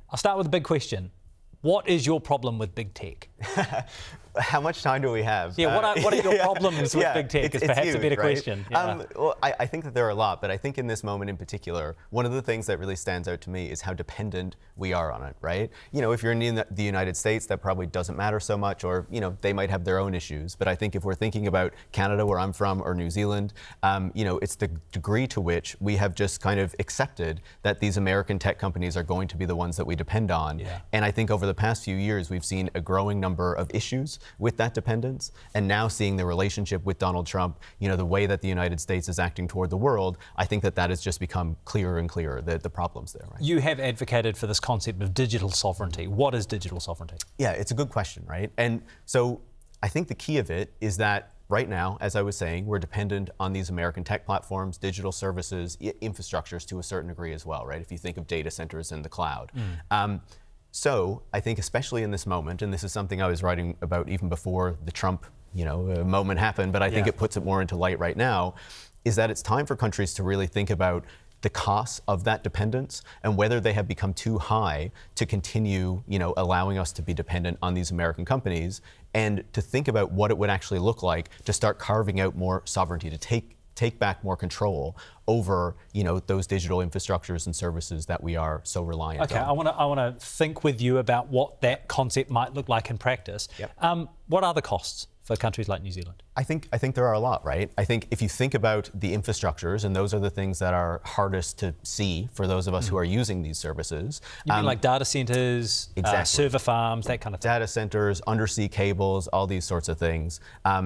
I'll start with a big question. What is your problem with big tech? How much time do we have? Yeah, what are your problems with big tech is perhaps huge, a better question. Yeah. Well, I think that there are a lot, but I think in this moment in particular, one of the things that really stands out to me is how dependent we are on it, right? You know, if you're in the United States, that probably doesn't matter so much, or, you know, they might have their own issues. But I think if we're thinking about Canada, where I'm from, or New Zealand, you know, it's the degree to which we have just kind of accepted that these American tech companies are going to be the ones that we depend on. Yeah. And I think over the past few years, we've seen a growing number of issues with that dependence, and now seeing the relationship with Donald Trump, you know, the way that the United States is acting toward the world, I think that that has just become clearer and clearer, the problems there. Right? You have advocated for this concept of digital sovereignty. What is digital sovereignty? Yeah, it's a good question, right? And so I think the key of it is that right now, as I was saying, we're dependent on these American tech platforms, digital services, infrastructures to a certain degree as well, right? If you think of data centers in the cloud. So I think especially in this moment, and this is something I was writing about even before the Trump, you know, moment happened, but I think it puts it more into light right now, is that it's time for countries to really think about the costs of that dependence and whether they have become too high to continue, you know, allowing us to be dependent on these American companies, and to think about what it would actually look like to start carving out more sovereignty, to take back more control over, you know, those digital infrastructures and services that we are so reliant on. Okay, I want to think with you about what that concept might look like in practice. Yep. What are the costs for countries like New Zealand? I think there are a lot, right? I think if you think about the infrastructures, and those are the things that are hardest to see for those of us who are using these services. You mean like data centers, server farms, that kind of thing? Data centers, undersea cables, all these sorts of things.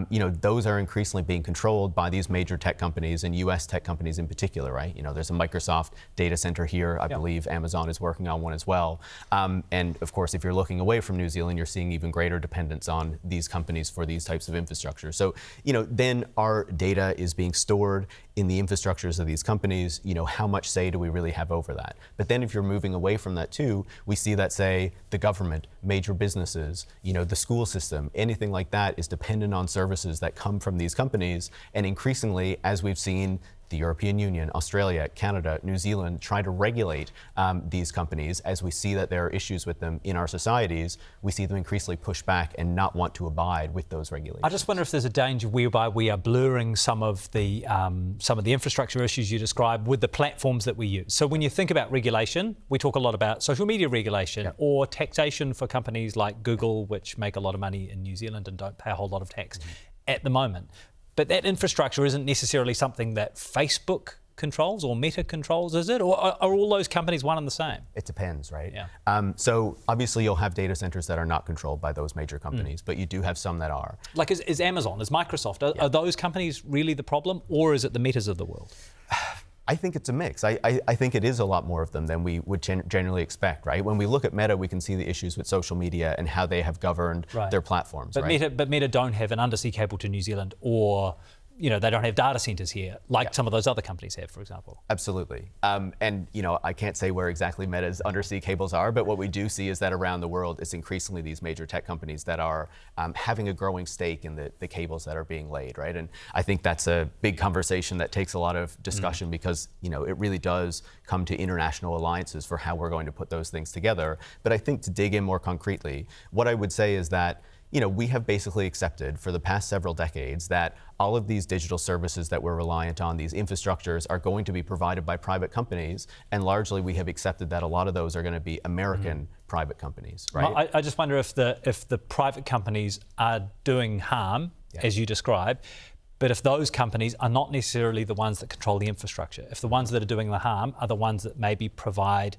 You know, those are increasingly being controlled by these major tech companies, and US tech companies in particular, right? You know, there's a Microsoft data center here. I believe Amazon is working on one as well. And of course, if you're looking away from New Zealand, you're seeing even greater dependence on these companies for these types of infrastructure. So, you know, then our data is being stored in the infrastructures of these companies. You know, how much say do we really have over that? But then if you're moving away from that too, we see that, say, the government, major businesses, you know, the school system, anything like that is dependent on services that come from these companies. And increasingly, as we've seen the European Union, Australia, Canada, New Zealand try to regulate these companies, as we see that there are issues with them in our societies, we see them increasingly push back and not want to abide with those regulations. I just wonder if there's a danger whereby we are blurring some of the infrastructure issues you described with the platforms that we use. So when you think about regulation, we talk a lot about social media regulation or taxation for companies like Google, which make a lot of money in New Zealand and don't pay a whole lot of tax at the moment. But that infrastructure isn't necessarily something that Facebook controls or Meta controls, is it? Or are all those companies one and the same? It depends, right? Yeah. So obviously you'll have data centers that are not controlled by those major companies, but you do have some that are. Like is Amazon, is Microsoft, are those companies really the problem, or is it the Metas of the world? I think it's a mix. I think it is a lot more of them than we would generally expect, right? When we look at Meta, we can see the issues with social media and how they have governed their platforms, but right? Meta don't have an undersea cable to New Zealand, or, you know, they don't have data centers here like some of those other companies have, for example. Absolutely. And, you know, I can't say where exactly Meta's undersea cables are, but what we do see is that around the world, it's increasingly these major tech companies that are having a growing stake in the cables that are being laid, right? And I think that's a big conversation that takes a lot of discussion because, you know, it really does come to international alliances for how we're going to put those things together. But I think to dig in more concretely, what I would say is that, you know, we have basically accepted for the past several decades that all of these digital services that we're reliant on, these infrastructures, are going to be provided by private companies, and largely we have accepted that a lot of those are going to be American private companies, right? Well, I just wonder if the private companies are doing harm, as you describe, but if those companies are not necessarily the ones that control the infrastructure, if the ones that are doing the harm are the ones that maybe provide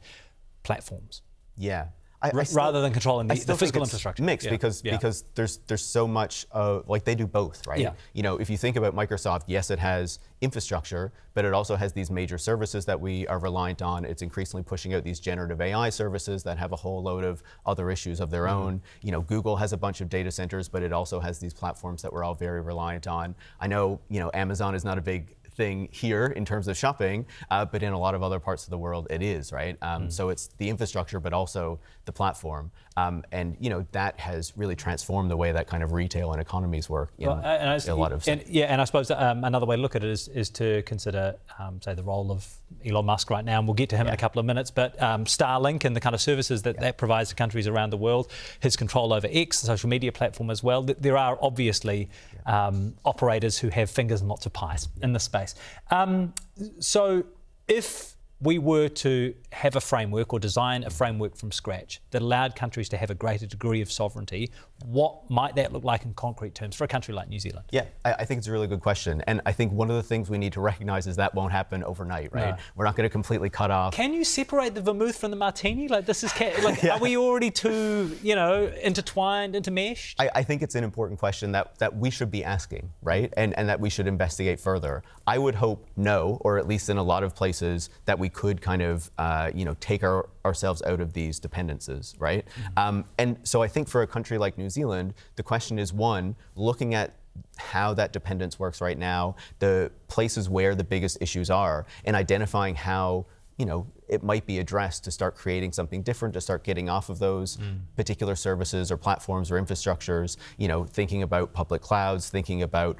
platforms. Yeah. Rather than controlling the physical infrastructure. Mixed because there's so much like they do both, right? Yeah. You know, if you think about Microsoft, yes, it has infrastructure, but it also has these major services that we are reliant on. It's increasingly pushing out these generative AI services that have a whole load of other issues of their own. You know, Google has a bunch of data centers, but it also has these platforms that we're all very reliant on. I know, you know, Amazon is not a big thing here in terms of shopping, but in a lot of other parts of the world it is, right? So it's the infrastructure, but also the platform. And that has really transformed the way that kind of retail and economies work in a lot of sense. And I suppose another way to look at it is to consider, say, the role of Elon Musk right now, and we'll get to him in a couple of minutes, but Starlink and the kind of services that provides to countries around the world, his control over X, the social media platform as well. There are obviously operators who have fingers in lots of pies in this space. So if we were to have a framework or design a framework from scratch that allowed countries to have a greater degree of sovereignty, what might that look like in concrete terms for a country like New Zealand? Yeah, I think it's a really good question. And I think one of the things we need to recognize is that won't happen overnight, right? No. We're not going to completely cut off. Can you separate the vermouth from the martini? Like this is, are we already too, intertwined, intermeshed? I think it's an important question that we should be asking, right? And that we should investigate further. I would hope no, or at least in a lot of places that we could kind of, take ourselves out of these dependencies, right? Mm-hmm. And so I think for a country like New Zealand, the question is, one, looking at how that dependence works right now, the places where the biggest issues are, and identifying how, it might be addressed to start creating something different, to start getting off of those particular services or platforms or infrastructures, thinking about public clouds, thinking about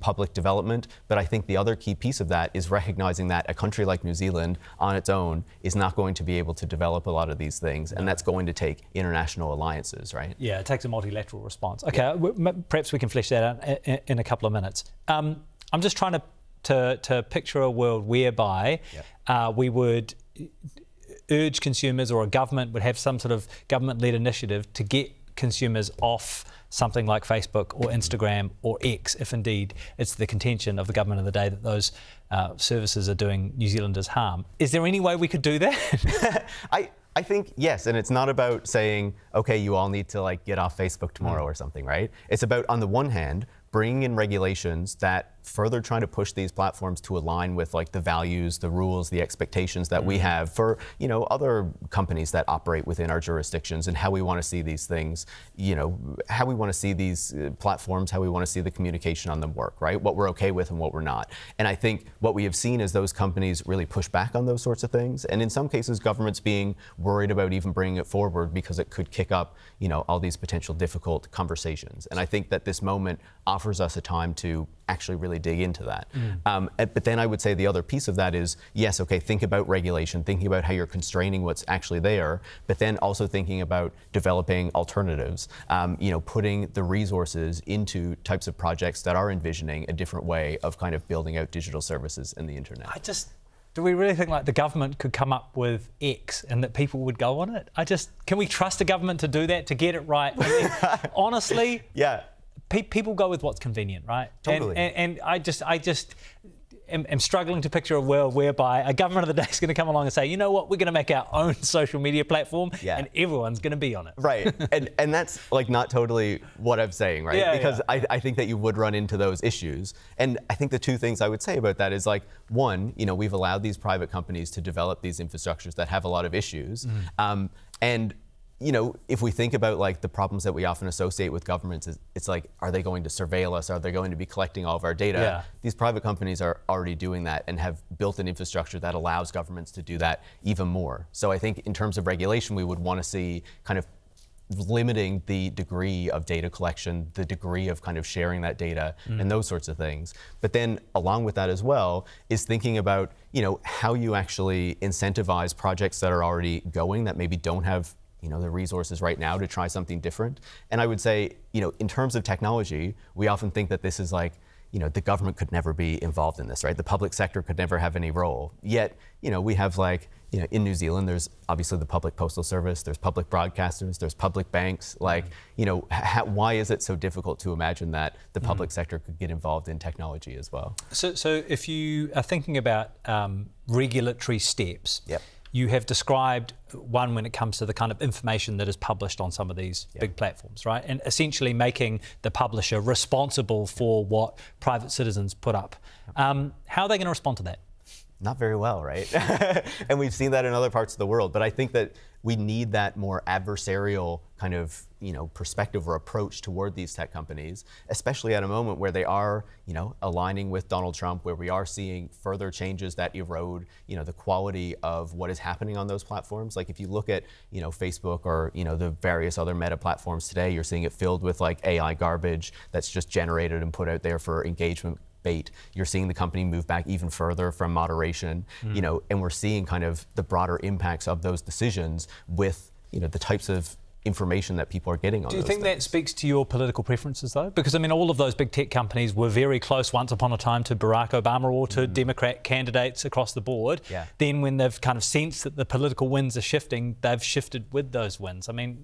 public development. But I think the other key piece of that is recognizing that a country like New Zealand on its own is not going to be able to develop a lot of these things, and that's going to take international alliances, right? Yeah, it takes a multilateral response. Okay, perhaps we can flesh that out in a couple of minutes. I'm just trying to picture a world whereby we would urge consumers, or a government would have some sort of government-led initiative to get consumers off something like Facebook or Instagram or X, if indeed it's the contention of the government of the day that those services are doing New Zealanders harm. Is there any way we could do that? I think yes, and it's not about saying, okay, you all need to get off Facebook tomorrow or something, right? It's about, on the one hand, bringing in regulations that further trying to push these platforms to align with the values, the rules, the expectations that we have for, other companies that operate within our jurisdictions, and how we want to see these things, how we want to see these platforms, how we want to see the communication on them work, right? What we're okay with and what we're not. And I think what we have seen is those companies really push back on those sorts of things. And in some cases, governments being worried about even bringing it forward because it could kick up, all these potential difficult conversations. And I think that this moment offers us a time to actually really dig into that. But then I would say the other piece of that is, yes, okay, think about regulation, thinking about how you're constraining what's actually there, but then also thinking about developing alternatives, putting the resources into types of projects that are envisioning a different way of kind of building out digital services and the internet. Do we really think the government could come up with X and that people would go on it? Can we trust a government to do that, to get it right? Honestly, yeah. People go with what's convenient, right? Totally. And I just am struggling to picture a world whereby a government of the day is going to come along and say, you know what, we're going to make our own social media platform, and everyone's going to be on it. Right. and that's not totally what I'm saying, right? Yeah, because I think that you would run into those issues. And I think the two things I would say about that is one, we've allowed these private companies to develop these infrastructures that have a lot of issues. And if we think about the problems that we often associate with governments, it's are they going to surveil us? Are they going to be collecting all of our data? Yeah. These private companies are already doing that and have built an infrastructure that allows governments to do that even more. So I think in terms of regulation, we would want to see kind of limiting the degree of data collection, the degree of kind of sharing that data and those sorts of things. But then along with that as well is thinking about, how you actually incentivize projects that are already going that maybe don't have the resources right now to try something different. And I would say, in terms of technology, we often think that this is the government could never be involved in this, right? The public sector could never have any role. Yet, we have in New Zealand, there's obviously the public postal service, there's public broadcasters, there's public banks. Why is it so difficult to imagine that the public sector could get involved in technology as well? So if you are thinking about regulatory steps, you have described one when it comes to the kind of information that is published on some of these big platforms, right? And essentially making the publisher responsible for what private citizens put up. How are they going to respond to that? Not very well, right? And we've seen that in other parts of the world. But I think that we need that more adversarial kind of perspective or approach toward these tech companies, especially at a moment where they are aligning with Donald Trump, where we are seeing further changes that erode the quality of what is happening on those platforms. Like if you look at Facebook or the various other meta platforms today, you're seeing it filled with like AI garbage that's just generated and put out there for engagement bait. You're seeing the company move back even further from moderation, and we're seeing kind of the broader impacts of those decisions with the types of information that people are getting on. Do you think that speaks to your political preferences, though? Because I mean, all of those big tech companies were very close once upon a time to Barack Obama or to Democrat candidates across the board. Yeah. Then when they've kind of sensed that the political winds are shifting, they've shifted with those winds. I mean,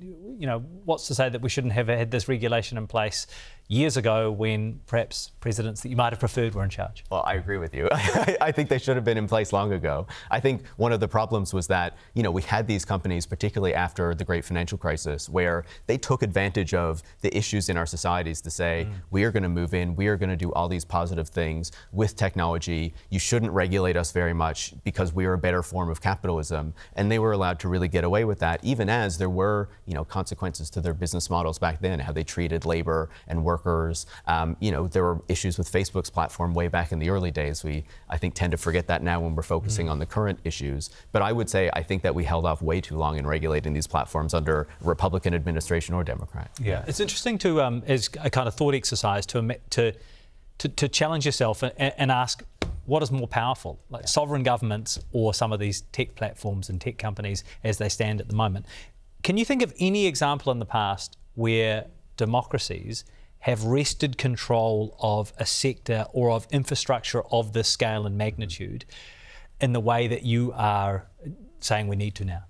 what's to say that we shouldn't have had this regulation in place years ago when perhaps presidents that you might have preferred were in charge? Well, I agree with you. I think they should have been in place long ago. I think one of the problems was that, we had these companies, particularly after the great financial crisis, where they took advantage of the issues in our societies to say, we are going to move in, we are going to do all these positive things with technology. You shouldn't regulate us very much because we are a better form of capitalism. And they were allowed to really get away with that, even as there were, consequences to their business models back then, how they treated labor and workers. There were issues with Facebook's platform way back in the early days. We, I think, tend to forget that now when we're focusing on the current issues. But I would say I think that we held off way too long in regulating these platforms under Republican administration or Democrat. Yeah, it's interesting to, as a kind of thought exercise, to challenge yourself and ask, what is more powerful, like sovereign governments or some of these tech platforms and tech companies as they stand at the moment? Can you think of any example in the past where democracies have wrested control of a sector or of infrastructure of this scale and magnitude in the way that you are saying we need to now?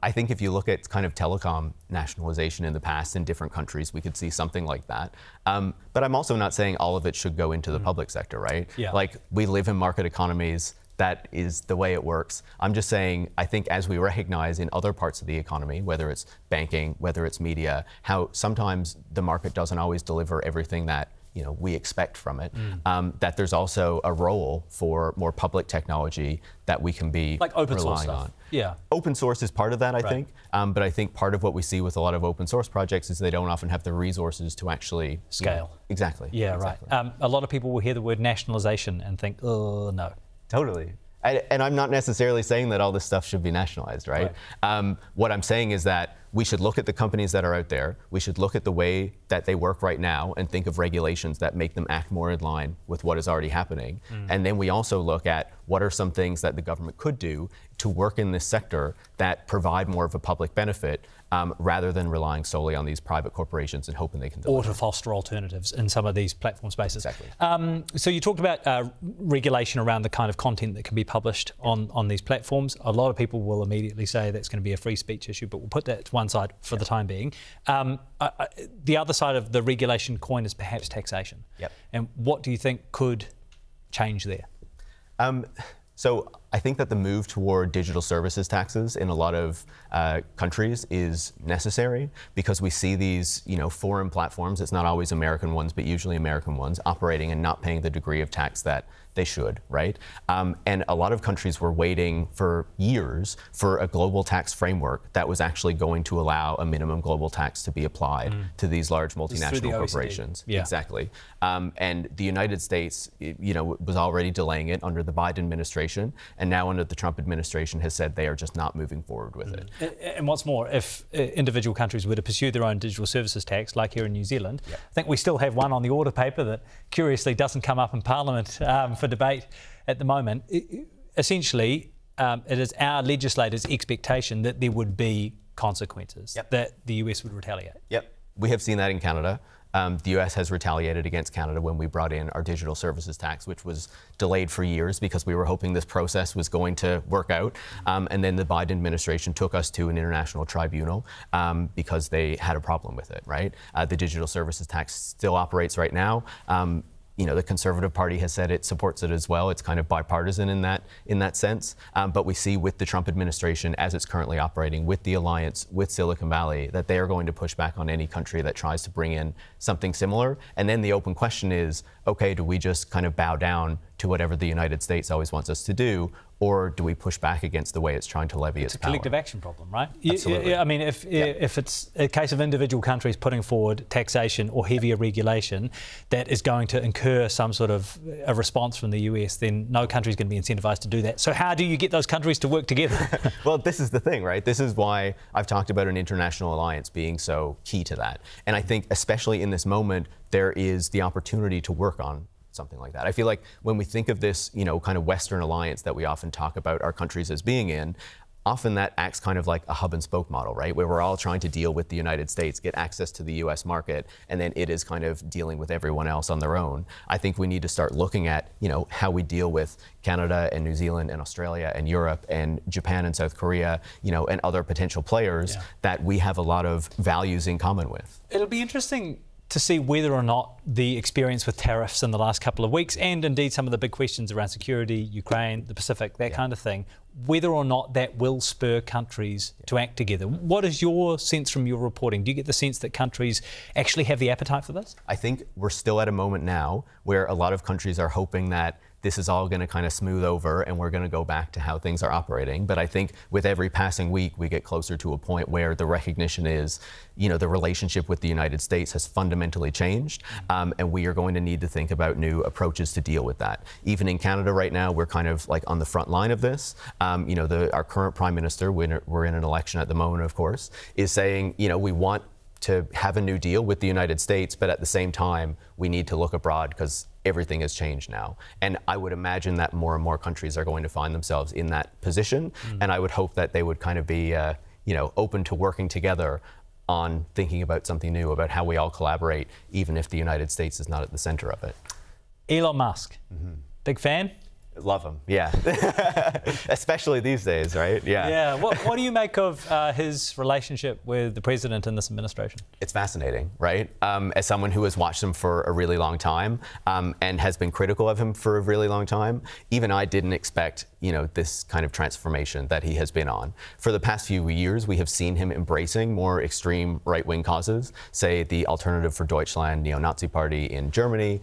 I think if you look at kind of telecom nationalization in the past in different countries, we could see something like that. But I'm also not saying all of it should go into the public sector, right? Yeah. Like, we live in market economies. That is the way it works. I'm just saying, I think as we recognize in other parts of the economy, whether it's banking, whether it's media, how sometimes the market doesn't always deliver everything that we expect from it, that there's also a role for more public technology that we can be like open source relying stuff. on. Yeah. Open source is part of that, I think. But I think part of what we see with a lot of open source projects is they don't often have the resources to actually scale. Exactly. Yeah, exactly. Right. A lot of people will hear the word nationalization and think, oh, no. Totally. And I'm not necessarily saying that all this stuff should be nationalized, right? What I'm saying is that we should look at the companies that are out there. We should look at the way that they work right now and think of regulations that make them act more in line with what is already happening. And then we also look at what are some things that the government could do to work in this sector that provide more of a public benefit, rather than relying solely on these private corporations and hoping they can deliver. Or to foster alternatives in some of these platform spaces. Exactly. So you talked about regulation around the kind of content that can be published on these platforms. A lot of people will immediately say that's going to be a free speech issue, but we'll put that to one side for the time being. The other side of the regulation coin is perhaps taxation. And what do you think could change there? So I think that the move toward digital services taxes in a lot of countries is necessary, because we see these, foreign platforms, it's not always American ones, but usually American ones, operating and not paying the degree of tax that they should, right? And a lot of countries were waiting for years for a global tax framework that was actually going to allow a minimum global tax to be applied to these large multinational corporations. Yeah. Exactly. And the United States, was already delaying it under the Biden administration, and now under the Trump administration has said they are just not moving forward with it. And what's more, if individual countries were to pursue their own digital services tax, like here in New Zealand, I think we still have one on the order paper that curiously doesn't come up in Parliament for debate at the moment. Essentially, it is our legislators' expectation that there would be consequences, that the US would retaliate. We have seen that in Canada. The US has retaliated against Canada when we brought in our digital services tax, which was delayed for years because we were hoping this process was going to work out. And then the Biden administration took us to an international tribunal because they had a problem with it, right? The digital services tax still operates right now. The Conservative Party has said it supports it as well. It's kind of bipartisan in that sense. But we see with the Trump administration, as it's currently operating, with the alliance with Silicon Valley, that they are going to push back on any country that tries to bring in something similar. And then the open question is, okay, do we just kind of bow down to whatever the United States always wants us to do, or do we push back against the way it's trying to levy its power? It's a collective action problem, right? Absolutely. I mean, if it's a case of individual countries putting forward taxation or heavier regulation that is going to incur some sort of a response from the US, then no country is going to be incentivized to do that. So how do you get those countries to work together? Well, this is the thing, right? This is why I've talked about an international alliance being so key to that. And I think especially in this moment, there is the opportunity to work on something like that. I feel like when we think of this, kind of Western alliance that we often talk about our countries as being in, often that acts kind of like a hub and spoke model, right? Where we're all trying to deal with the United States, get access to the US market, and then it is kind of dealing with everyone else on their own. I think we need to start looking at, how we deal with Canada and New Zealand and Australia and Europe and Japan and South Korea, and other potential players that we have a lot of values in common with. It'll be interesting to see whether or not the experience with tariffs in the last couple of weeks, and indeed some of the big questions around security, Ukraine, the Pacific, that kind of thing, whether or not that will spur countries to act together. What is your sense from your reporting? Do you get the sense that countries actually have the appetite for this? I think we're still at a moment now where a lot of countries are hoping that this is all going to kind of smooth over and we're going to go back to how things are operating. But I think with every passing week, we get closer to a point where the recognition is, the relationship with the United States has fundamentally changed. And we are going to need to think about new approaches to deal with that. Even in Canada right now, we're kind of like on the front line of this. Our current Prime Minister, we're in an election at the moment, of course, is saying, we want to have a new deal with the United States, but at the same time, we need to look abroad because everything has changed now. And I would imagine that more and more countries are going to find themselves in that position. And I would hope that they would kind of be, open to working together on thinking about something new, about how we all collaborate, even if the United States is not at the center of it. Elon Musk, big fan? Love him, yeah. Especially these days, right? Yeah. Yeah. What do you make of his relationship with the president in this administration? It's fascinating, right? As someone who has watched him for a really long time and has been critical of him for a really long time, even I didn't expect, this kind of transformation that he has been on. For the past few years, we have seen him embracing more extreme right-wing causes, say the Alternative for Deutschland neo-Nazi party in Germany.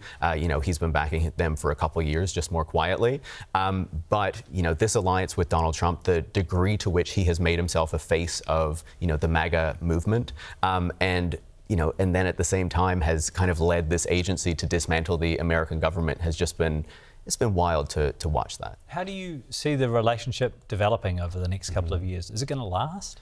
He's been backing them for a couple of years, just more quietly. But this alliance with Donald Trump, the degree to which he has made himself a face of, the MAGA movement, and then at the same time has kind of led this agency to dismantle the American government has just been, it's been wild to watch that. How do you see the relationship developing over the next couple of years? Is it going to last?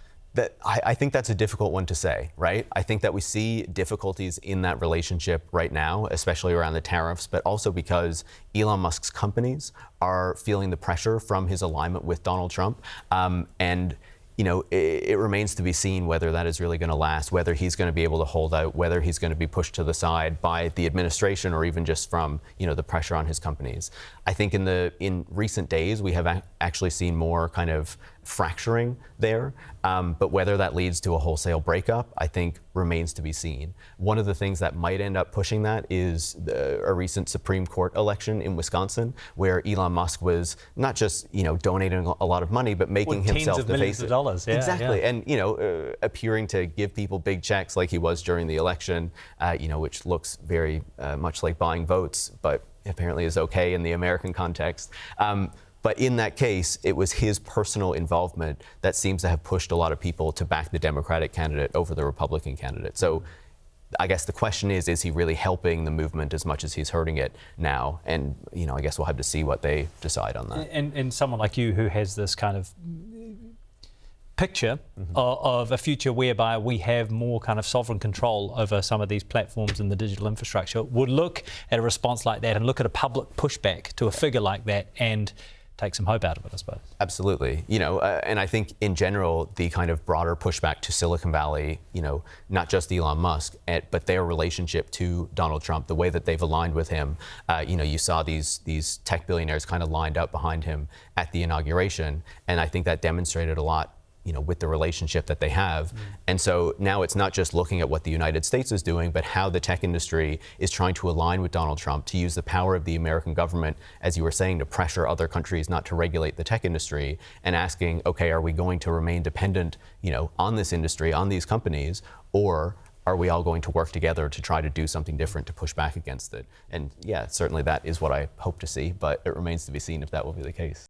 I think that's a difficult one to say, right? I think that we see difficulties in that relationship right now, especially around the tariffs, but also because Elon Musk's companies are feeling the pressure from his alignment with Donald Trump. It remains to be seen whether that is really going to last, whether he's going to be able to hold out, whether he's going to be pushed to the side by the administration or even just from, the pressure on his companies. I think in recent days, we have actually seen more kind of fracturing there, but whether that leads to a wholesale breakup, I think remains to be seen. One of the things that might end up pushing that is a recent Supreme Court election in Wisconsin, where Elon Musk was not just, donating a lot of money, but making himself the face of dollars. Yeah, exactly. Yeah. And, appearing to give people big checks like he was during the election, which looks very much like buying votes, but apparently is okay in the American context. But in that case, it was his personal involvement that seems to have pushed a lot of people to back the Democratic candidate over the Republican candidate. So I guess the question is he really helping the movement as much as he's hurting it now? And, I guess we'll have to see what they decide on that. And someone like you who has this kind of picture of a future whereby we have more kind of sovereign control over some of these platforms and the digital infrastructure would look at a response like that and look at a public pushback to a figure like that and take some hope out of it, I suppose. Absolutely. And I think in general, the kind of broader pushback to Silicon Valley, not just Elon Musk, but their relationship to Donald Trump, the way that they've aligned with him. You saw these tech billionaires kind of lined up behind him at the inauguration. And I think that demonstrated a lot with the relationship that they have. And so now it's not just looking at what the United States is doing, but how the tech industry is trying to align with Donald Trump to use the power of the American government, as you were saying, to pressure other countries not to regulate the tech industry, and asking, okay, are we going to remain dependent, on this industry, on these companies, or are we all going to work together to try to do something different to push back against it? And yeah, certainly that is what I hope to see, but it remains to be seen if that will be the case.